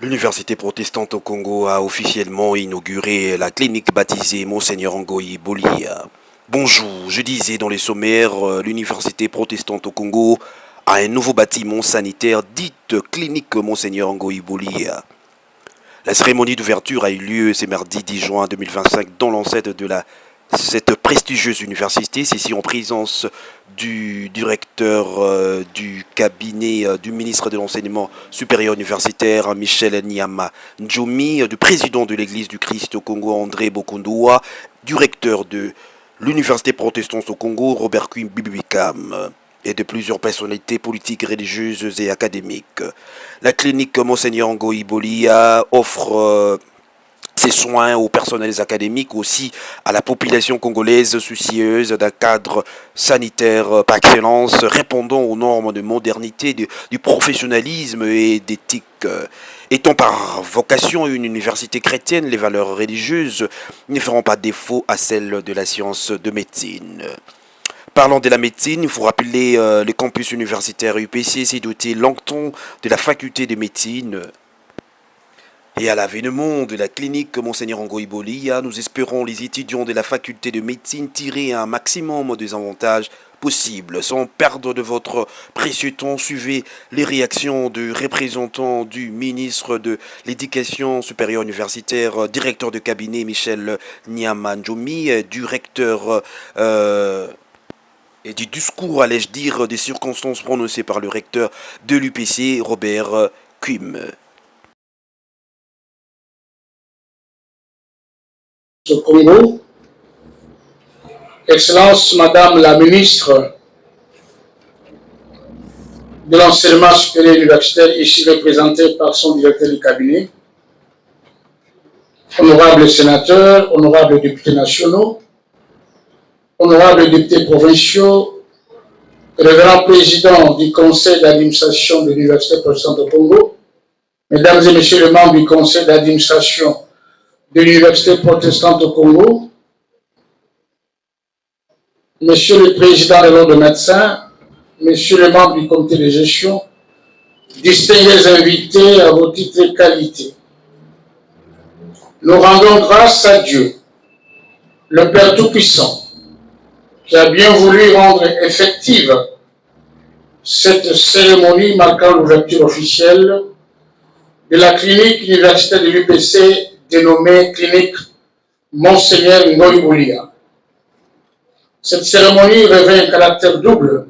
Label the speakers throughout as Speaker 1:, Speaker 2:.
Speaker 1: L'Université protestante au Congo a officiellement inauguré la clinique baptisée Monseigneur Ngoyi Bolia. Bonjour, je disais dans les sommaires, l'Université protestante au Congo a un nouveau bâtiment sanitaire dite clinique Monseigneur Ngoyi Bolia. La cérémonie d'ouverture a eu lieu ce mardi 10 juin 2025 dans l'enceinte de cette prestigieuse université, ici en présence du directeur du cabinet du ministre de l'enseignement supérieur universitaire Michel Nyama Njomi, du président de l'église du Christ au Congo André Bokondoua, du recteur de l'université protestante au Congo Robert Quim Bibikam et de plusieurs personnalités politiques, religieuses et académiques. La clinique Monseigneur Ngoyi Bolia offre ses soins aux personnels académiques, aussi à la population congolaise soucieuse d'un cadre sanitaire par excellence, répondant aux normes de modernité, du professionnalisme et d'éthique. Étant par vocation une université chrétienne, les valeurs religieuses ne feront pas défaut à celles de la science de médecine. Parlant de la médecine, il faut rappeler le campus universitaire UPC s'est doté longtemps de la faculté de médecine. Et à l'avènement de la clinique Monseigneur Ngoyi Bolia, nous espérons les étudiants de la faculté de médecine tirer un maximum des avantages possibles. Sans perdre de votre précieux temps, suivez les réactions du représentant du ministre de l'Éducation supérieure universitaire, directeur de cabinet Michel Nyama Njomi, du recteur et du discours, allais-je dire, des circonstances prononcées par le recteur de l'UPC, Robert Quim.
Speaker 2: Au Congo, Excellence Madame la Ministre de l'Enseignement supérieur universitaire, ici représentée par son directeur du cabinet, honorables sénateurs, honorables députés nationaux, honorables députés provinciaux, révérend président du conseil d'administration de l'Université protestante au Congo, mesdames et messieurs les membres du conseil d'administration de l'Université protestante au Congo, monsieur le président de l'ordre de médecins, messieurs les membres du comité de gestion, distingués invités à vos titres et qualités. Nous rendons grâce à Dieu, le Père Tout-Puissant, qui a bien voulu rendre effective cette cérémonie marquant l'ouverture officielle de la clinique universitaire de l'UPC dénommée clinique Monseigneur Ngoyi Bolia. Cette cérémonie revêt un caractère double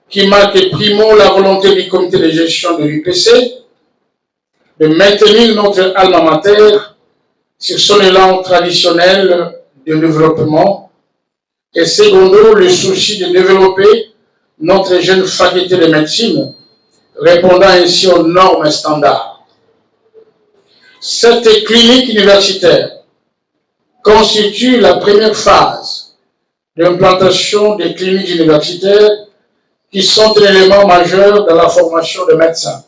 Speaker 2: qui marque primo la volonté du comité de gestion de l'UPC de maintenir notre alma mater sur son élan traditionnel de développement et secondo le souci de développer notre jeune faculté de médecine répondant ainsi aux normes standards. Cette clinique universitaire constitue la première phase d'implantation des cliniques universitaires qui sont un élément majeur dans la formation de médecins.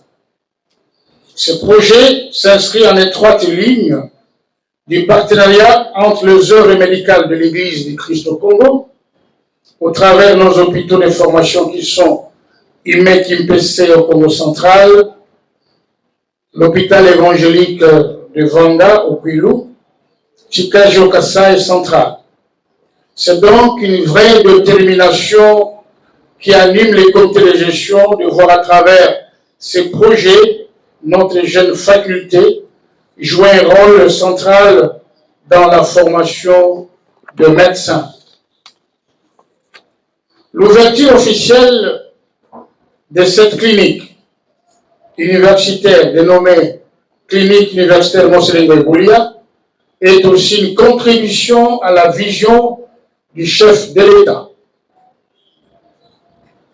Speaker 2: Ce projet s'inscrit en étroite ligne du partenariat entre les œuvres médicales de l'Église du Christ au Congo, au travers de nos hôpitaux de formation qui sont IMEC MPC au Congo central, l'hôpital évangélique de Vanga au Kwilu, Chikaji au Kasaï central. C'est donc une vraie détermination qui anime les comités de gestion de voir à travers ces projets notre jeune faculté jouer un rôle central dans la formation de médecins. L'ouverture officielle de cette clinique universitaire dénommée Clinique universitaire Monseigneur Ngoyi Bolia est aussi une contribution à la vision du chef de l'État,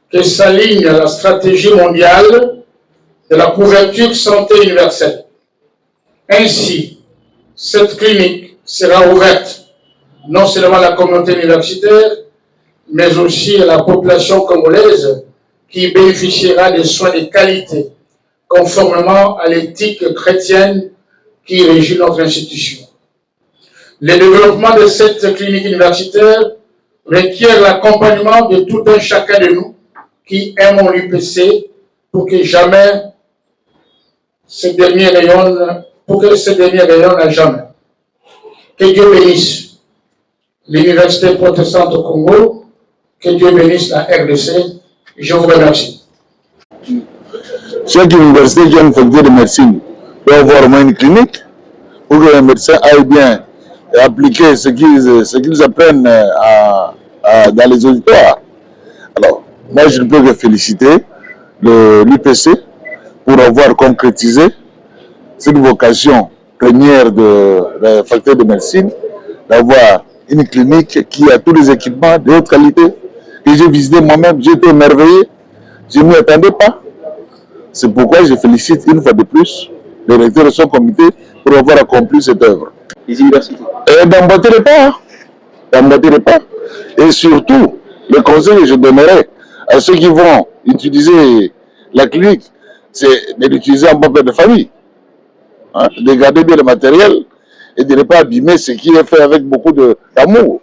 Speaker 2: qui s'aligne à la stratégie mondiale de la couverture santé universelle. Ainsi, cette clinique sera ouverte non seulement à la communauté universitaire, mais aussi à la population congolaise qui bénéficiera des soins de qualité, conformément à l'éthique chrétienne qui régit notre institution. Le développement de cette clinique universitaire requiert l'accompagnement de tout un chacun de nous qui aimons l'UPC pour que jamais ce dernier rayonne, pour que ce dernier rayonne à jamais. Que Dieu bénisse l'Université protestante au Congo, que Dieu bénisse la RDC. Je vous remercie.
Speaker 3: Chaque université qui a une faculté de médecine doit avoir au moins une clinique pour que les médecins aillent bien appliquer ce qu'ils apprennent dans les auditoires. Alors, moi, je ne peux que féliciter l'UPC pour avoir concrétisé cette vocation première de la faculté de médecine, d'avoir une clinique qui a tous les équipements de haute qualité. Et j'ai visité moi-même, j'ai été émerveillé, je ne m'y attendais pas. C'est pourquoi je félicite une fois de plus le recteur de son comité pour avoir accompli cette œuvre.
Speaker 4: Les universités.
Speaker 3: Et d'emboîter les pas. Et surtout, le conseil que je donnerai à ceux qui vont utiliser la clinique, c'est de l'utiliser en bon père de famille. Hein, de garder bien le matériel et de ne pas abîmer ce qui est fait avec beaucoup d'amour.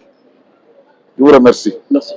Speaker 3: Je vous remercie.
Speaker 4: Merci.